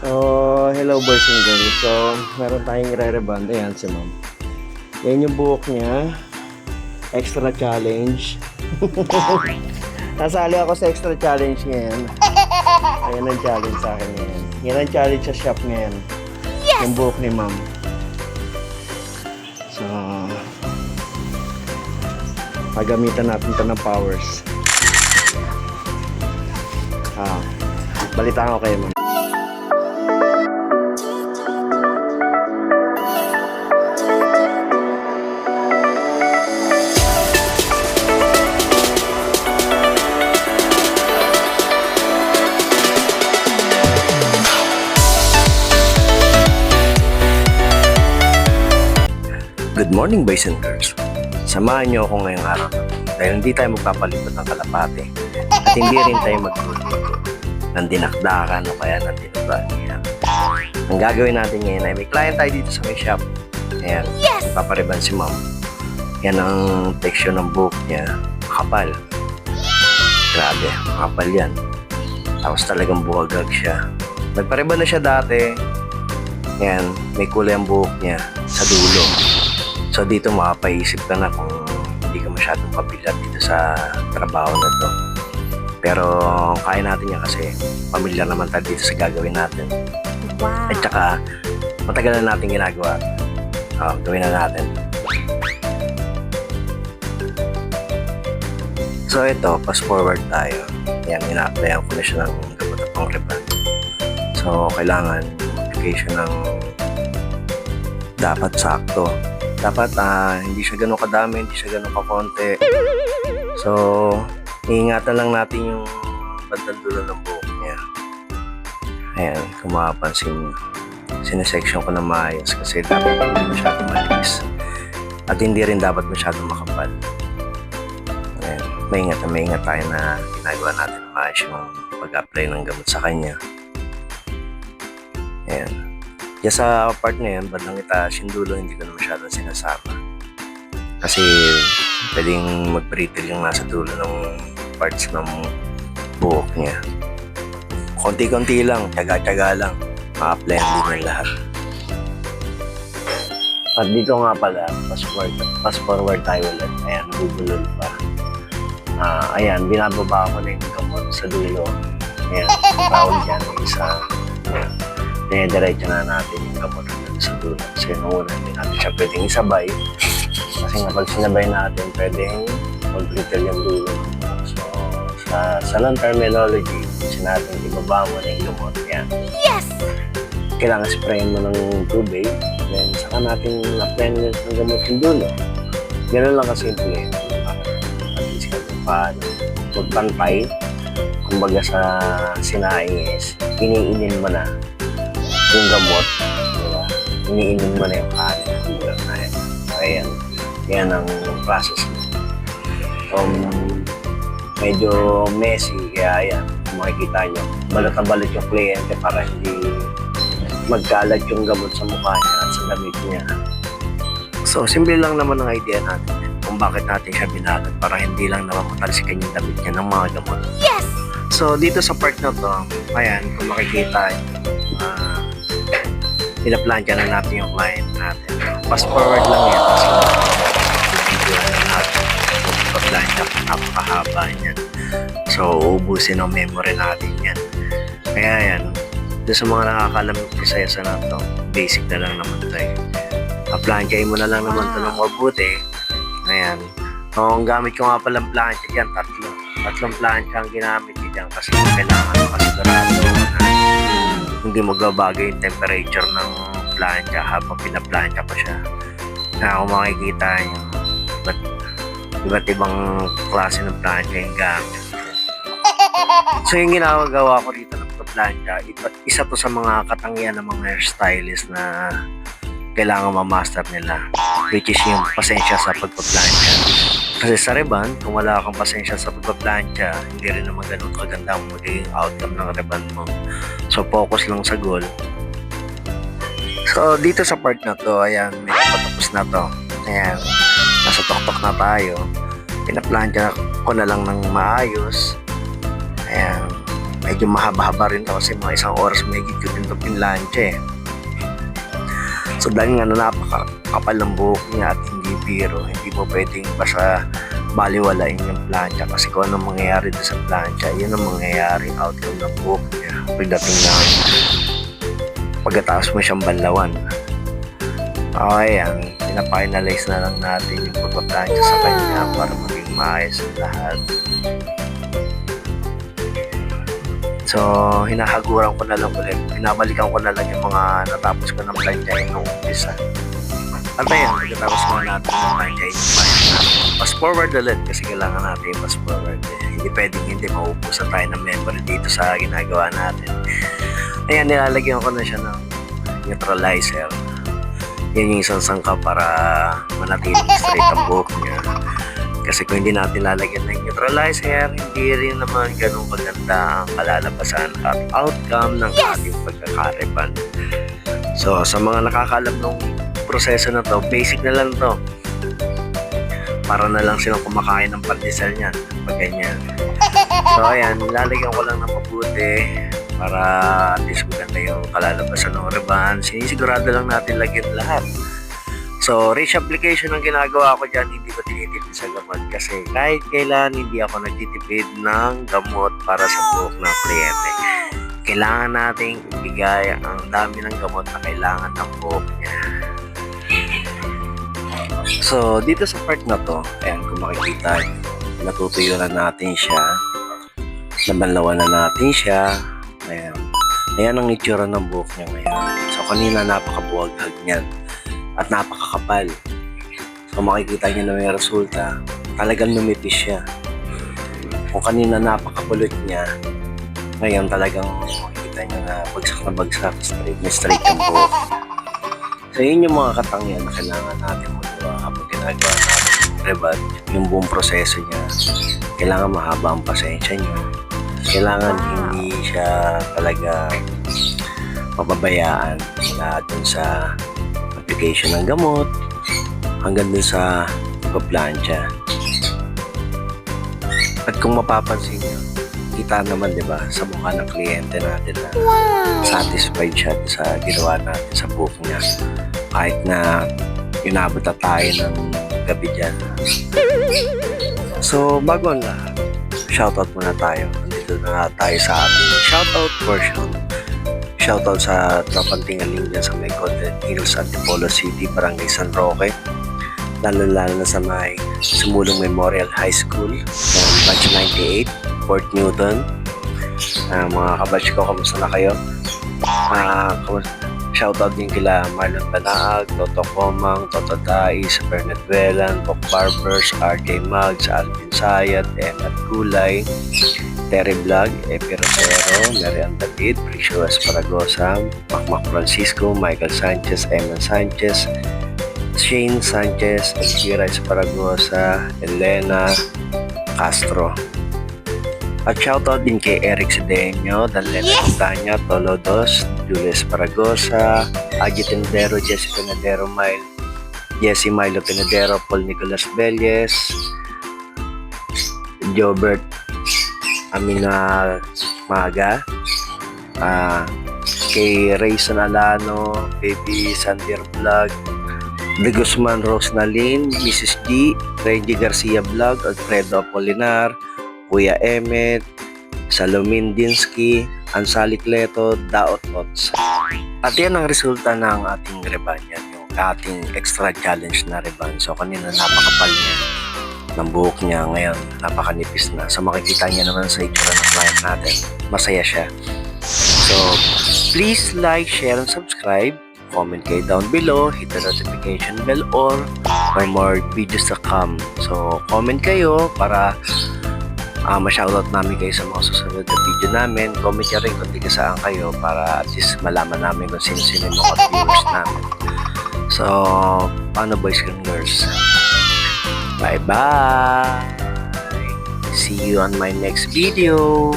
Oh, hello boys and girls. So, meron tayong re-reband. Ayan si ma'am. Yan yung buhok niya. Extra challenge. Nasali ako sa extra challenge ngayon. Ayan ang challenge sa akin ngayon. Yan ang challenge sa shop ngayon. Yes! Yung buhok ni ma'am. So, pagamitan natin ito ng powers. Balitaan ko kayo ma'am. Good morning boys and girls. Samahan niyo ako ngayong araw dahil hindi tayo magpapalipot ng kalapate at hindi rin tayo magluluto ng dinakdakan o kaya ng dinugan. Ang gagawin natin ngayon ay may client tayo dito sa may shop. Ayan, yes! Papariban si ma'am. Yan ang texture ng buhok niya. Makapal. Grabe, makapal yan. Tapos talagang buhagag siya. Nagpariban na siya dati. Ayan, may kulay ang buhok niya sa dulo. So dito makapaisip ka na kung hindi ka masyadong pabilat dito sa trabaho na to. Pero kaya natin yan kasi pamilyar naman tayo dito sa gagawin natin. Wow. At saka matagal na natin ginagawa. Gawin na natin. So ito, fast forward tayo. Yan, ina-applyan ko na siya ng gamot at pang-reband. So kailangan application ng dapat sakto. Dapat hindi siya ganun kadami, hindi siya ganun kakonti. So, iingatan lang natin yung bandang dulo ng buhok niya. Ayan, kung makapansin nyo. Sinesection ko na maayos kasi dapat hindi masyadong malis. At hindi rin dapat masyadong makapal. Ayan, maingat tayo na ginagawa natin maayos yung pag-apply ng gamot sa kanya. Ayan. Diyan sa part na yan, bandang itaas yung dulo, hindi ko na masyadong sinasama. Kasi pwedeng mag-brittle yung nasa dulo ng parts ng buhok niya. Konti-konti lang, tiyaga-tiyaga lang, ma-applyan din ng lahat. At dito nga pala, fast forward tayo ulit. Ayan, bubulol pa. Ayan, binababa ko na yung gamot sa dulo. Ayan, bawal dyan yung isa. Diretso na natin yung gamot sa dulo. Kasi noon, hindi natin siya pwedeng isabay. Kasi nga pag sinabay natin, pwedeng mag-brittle yung dulo. So, sa long terminology, kasi natin ibaba mo na yung gamot. Yan. Yes! Kailangan sprayin mo ng tubig. Then, saka natin na-apply ng gamot yung dulo. Ganun lang kasimple. At least kung paano magpantay. Kumbaga sa sinaing is, iniinin mo na yung gamot, diba? Iniinom mo na yung kanin. Ayan. Yan ang process mo. Medyo messy, kaya ayan, kung makikita nyo, balot na balot yung kliyente para hindi magkalat yung gamot sa mukha niya at sa damit niya. So, simple lang naman ang idea natin kung bakit natin siya binalat para hindi lang naman matalsikan yung damit niya ng mga gamot. Yes! So, dito sa part na to, ayan, kung makikita nyo, pinaplansya na natin yung client natin. Fast forward lang yan kasi video na natin. Pagplansya, napakahaba niyan. So, ubusin ang memory natin yan. Kaya yan, doon sa mga nakakalam ng proseso na ito, basic na lang naman tayo. Plansyahin mo na lang naman ito ng mabuti. Ayan. Ang gamit ko nga palang plansya yan, tatlong plansya ang ginamit ko dyan kasi kailangan makasigurado na hindi magbabago yung temperature ng plancha habang pinaplancha pa siya. Kaya kung makikita nyo, iba't ibang klase ng plancha yung gamit. So yung ginagawa ko rito ng plancha, isa to sa mga katangian ng mga hairstylist na kailangan ma-master nila, which is yung pasensya sa pagpa-plancha. Kasi sa reband, kung wala kang pasensya sa pagpa-plancha, hindi rin naman ganun kaganda ang magiging outcome ng reband mo. So focus lang sa goal. So dito sa part na to, ayan, medyo patapos na to. Ayan, nasa tok-tok na tayo. Pinaplansya ko na lang ng maayos. Ayan, medyo mahaba-haba rin to kasi mga isang oras may gigit din ito pinlansya eh. So dahil nga na napakakapal ng buhok niya at hindi biro, hindi mo pwedeng basta baliwalain yung plancha kasi kung anong mangyayari doon sa plancha, yun ang mangyayari outcome ng buhok niya pagdating na pagkatapos mo siyang banlawan. Okay, pina-finalize na lang natin yung pagpa-plancha sa kanya para maging maayos ang lahat. So, hinahaguran ko na lang ulit. Pinabalikan ko na lang yung mga natapos ko ng planchain nung umpisa. At ayan, pagkatapos mo natin yung planchain yung bayan natin. Fast forward ulit kasi kailangan natin fast forward. Hindi pwedeng hindi mauubusan tayo ng memory dito sa ginagawa natin. Ayan, nilalagyan ko na siya ng neutralizer. Yan yung isang sangka para manatiling straight ang buhok niya. Kasi kung hindi natin lalagyan ng neutralizer, hindi rin naman ganun maganda ang kalalabasan at outcome ng ating pagkakariban. So, sa mga nakakalam ng proseso na to, basic na lang to. Para na lang silang kumakain ng pandesal niyan, pag ganyan. So, ayan, lalagyan ko lang ng mabuti para at least maganda yung kalalabasan ng riban. Sinisigurado lang natin lagyan lahat. So, race application ang ginagawa ko dyan, hindi ko tinitipid sa gamot kasi kahit kailan hindi ako nagtitipid ng gamot para sa buhok ng kliyente. Kailangan nating ibigay ang dami ng gamot na kailangan ng buhok niya. So, dito sa part na to, ayan kung makikita, natutuyo na natin siya, nabanlawan na natin siya, ayan. Ayan ang itsura ng buhok niya ngayon. So, kanina napakabuwaghag niyan at napakakapal. So makikita niyo na may resulta, talagang numipis siya. Kung kanina napakakulot niya, ngayon talagang makikita niyo na bagsak, straight yung buhok. So yun yung mga katangian na kailangan natin magawa kapag ginagawa natin yung rebad, yung buong proseso niya. Kailangan mahaba ang pasensya niyo. Kailangan hindi siya talaga mapabayaan mula dun sa application ng gamot hanggang dun sa pagplancha. At kung mapapansin nyo, kita naman diba sa mukha ng kliyente natin na satisfied siya sa ginawa natin sa buhok niya kahit na inabot na tayo ng gabi dyan. So bago ang lahat, shoutout muna tayo. Nandito na tayo sa ating shoutout portion. Shoutout sa tropang tingaling dyan sa may Golden Hills, Antipolo City, Barangay San Roque. Lalo-lalo na sa may Sumulong Memorial High School, batch 98, Port Newton. Mga kabatch ko, kamusta na kayo? Shoutout din kila Marlon Banaag, Toto Comang, Toto Dais, Bernard Velan, Boc Barbers, RJ Mags, Alvin Sayat, Emmet Gulay, Terry Vlog, Epi Rosero, Marian David, Pricio Esparagosa, Macmac Francisco, Michael Sanchez, Eman Sanchez, Shane Sanchez, Elvira Esparagosa, Elena Castro. At shoutout din kay Eric Cedeño, Danlena Tanya, Tolodos, Julius Esparagosa, Agi Tendero, Jessica Nadero, Jessie Milo Tenedero, Paul Nicolas Belles, Jobert Amina Maga, kay Rayson Alano, Baby Sandir Vlog, De Guzman Rose Nalin, Mrs. G, Reggie Garcia Vlog, Alfredo Apolinar, Kuya Emmet, Salomin Dinsky, Ansali Cleto, Daot Tots. At yan ang resulta ng ating reban yan, yung ating extra challenge na reban. So kanina napakapal niya ng buhok niya, ngayon napakanipis na. So makikita niya naman sa itsura ng client natin, masaya siya. So please like, share, and subscribe. Comment kayo down below, hit the notification bell or for more videos to come. So comment kayo para ma-shoutout namin kayo sa mga susunod na video namin. Comment nyo rin kung saan kayo para at least malaman namin kung sino-sino yung mga viewers namin. So paano boys and girls? Bye-bye! See you on my next video!